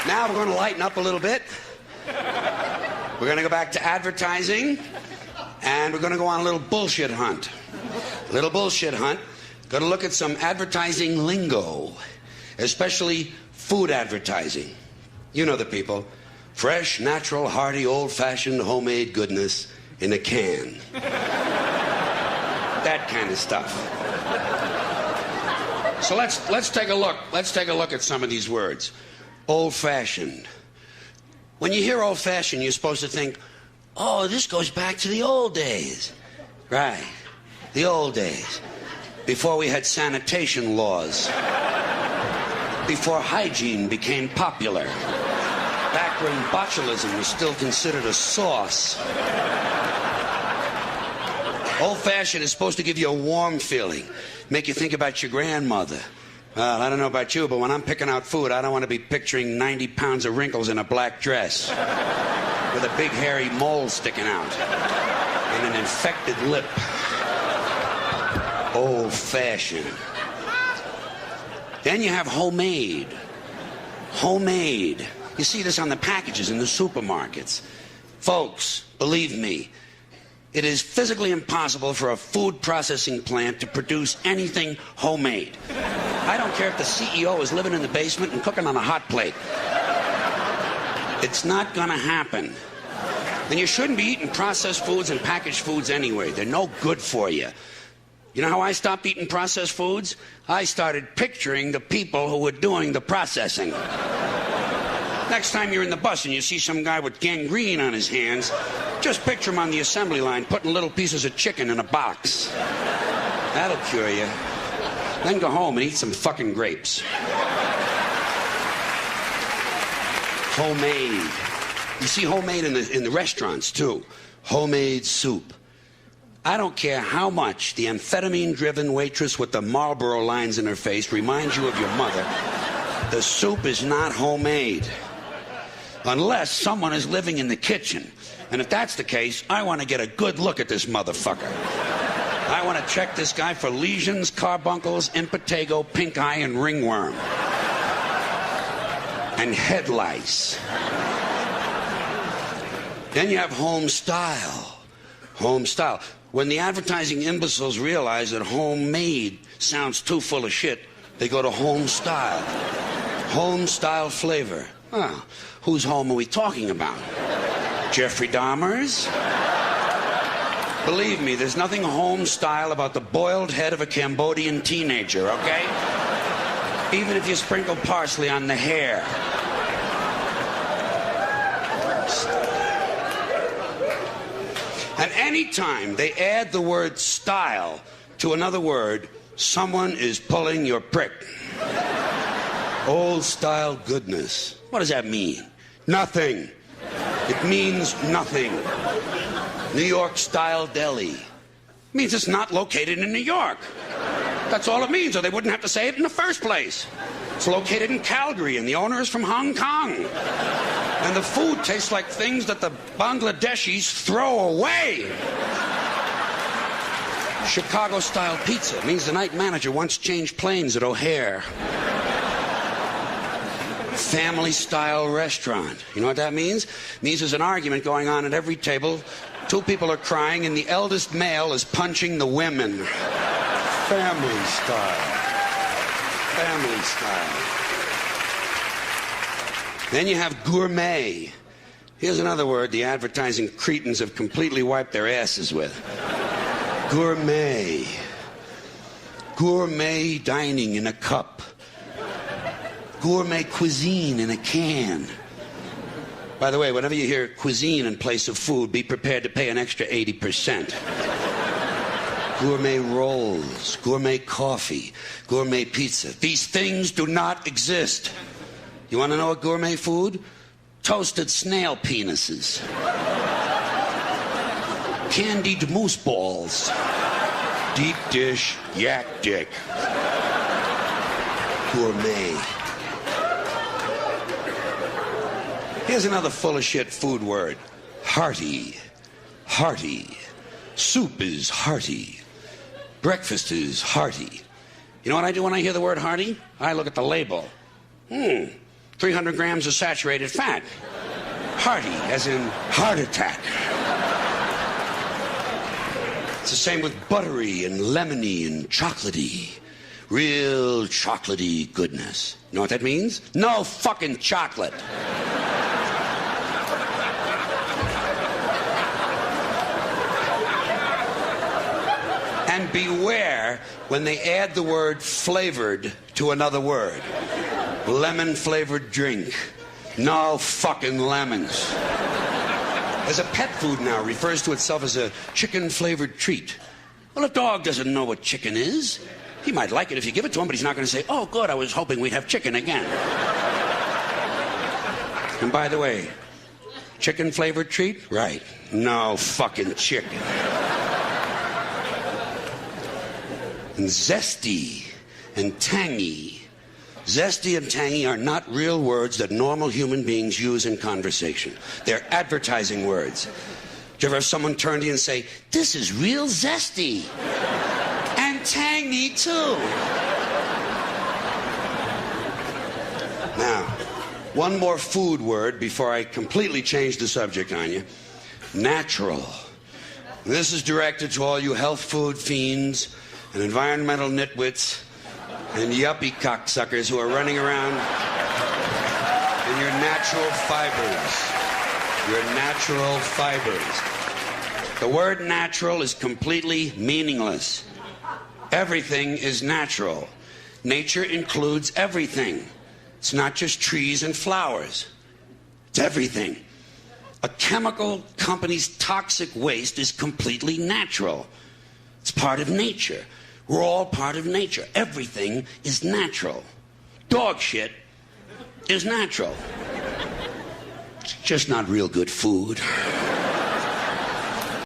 Now we're going to lighten up a little bit. We're going to go back to advertising, and we're going to go on a little bullshit hunt. A little bullshit hunt. Going to look at some advertising lingo, especially food advertising. You know the people. Fresh, natural, hearty, old-fashioned, homemade goodness in a can. That kind of stuff. So let's take a look. Let's take a look at some of these words. Old-fashioned. When you hear old-fashioned, you're supposed to think, oh, this goes back to the old days. Right. The old days. Before we had sanitation laws. Before hygiene became popular. Back when botulism was still considered a sauce. Old-fashioned is supposed to give you a warm feeling. Make you think about your grandmother. Well, I don't know about you, but when I'm picking out food, I don't want to be picturing 90 pounds of wrinkles in a black dress with a big hairy mole sticking out and an infected lip. Old-fashioned. Then you have homemade. Homemade. You see this on the packages in the supermarkets. Folks, believe me, it is physically impossible for a food processing plant to produce anything homemade. I don't care if the CEO is living in the basement and cooking on a hot plate. It's not gonna happen. And you shouldn't be eating processed foods and packaged foods anyway. They're no good for you. You know how I stopped eating processed foods? I started picturing the people who were doing the processing. Next time you're in the bus and you see some guy with gangrene on his hands, just picture him on the assembly line putting little pieces of chicken in a box. That'll cure you. Then go home and eat some fucking grapes. Homemade. You see homemade in the restaurants, too. Homemade soup. I don't care how much the amphetamine-driven waitress with the Marlboro lines in her face reminds you of your mother, the soup is not homemade. Unless someone is living in the kitchen. And if that's the case, I want to get a good look at this motherfucker. I want to check this guy for lesions, carbuncles, impetigo, pink eye, and ringworm. And head lice. Then you have home style. Home style. When the advertising imbeciles realize that homemade sounds too full of shit, they go to home style. Home style flavor. Oh, whose home are we talking about? Jeffrey Dahmer's? Believe me, there's nothing home style about the boiled head of a Cambodian teenager, okay? Even if you sprinkle parsley on the hair. And anytime they add the word style to another word, someone is pulling your prick. Old style goodness. What does that mean? Nothing. It means nothing. New York style deli. It means it's not located in New York. That's all it means, or they wouldn't have to say it in the first place. It's located in Calgary, and the owner is from Hong Kong. And the food tastes like things that the Bangladeshis throw away. Chicago-style pizza means the night manager once changed planes at O'Hare. Family-style restaurant. You know what that means? It means there's an argument going on at every table. Two people are crying, and the eldest male is punching the women. Family style. Family style. Then you have gourmet. Here's another word the advertising cretins have completely wiped their asses with. Gourmet. Gourmet dining in a cup. Gourmet cuisine in a can. By the way, whenever you hear cuisine in place of food, be prepared to pay an extra 80%. Gourmet rolls, gourmet coffee, gourmet pizza. These things do not exist. You want to know what gourmet food? Toasted snail penises. Candied moose balls. Deep dish yak dick. Gourmet. Here's another full of shit food word. Hearty. Hearty. Soup is hearty. Breakfast is hearty. You know what I do when I hear the word hearty? I look at the label. 300 grams of saturated fat. Hearty, as in heart attack. It's the same with buttery and lemony and chocolatey. Real chocolatey goodness. You know what that means? No fucking chocolate. And beware when they add the word flavored to another word. Lemon-flavored drink. No fucking lemons. As a pet food now refers to itself as a chicken-flavored treat. Well, a dog doesn't know what chicken is. He might like it if you give it to him, but he's not going to say, oh, good, I was hoping we'd have chicken again. And by the way, chicken-flavored treat? Right. No fucking chicken. And zesty and tangy. Zesty and tangy are not real words that normal human beings use in conversation. They're advertising words. Do you ever have someone turn to you and say, this is real zesty? And tangy, too. Now, one more food word before I completely change the subject on you. Natural. This is directed to all you health food fiends and environmental nitwits and yuppie cocksuckers who are running around in your natural fibers. Your natural fibers. The word natural is completely meaningless. Everything is natural. Nature includes everything. It's not just trees and flowers. It's everything. A chemical company's toxic waste is completely natural. It's part of nature. We're all part of nature. Everything is natural. Dog shit is natural. It's just not real good food.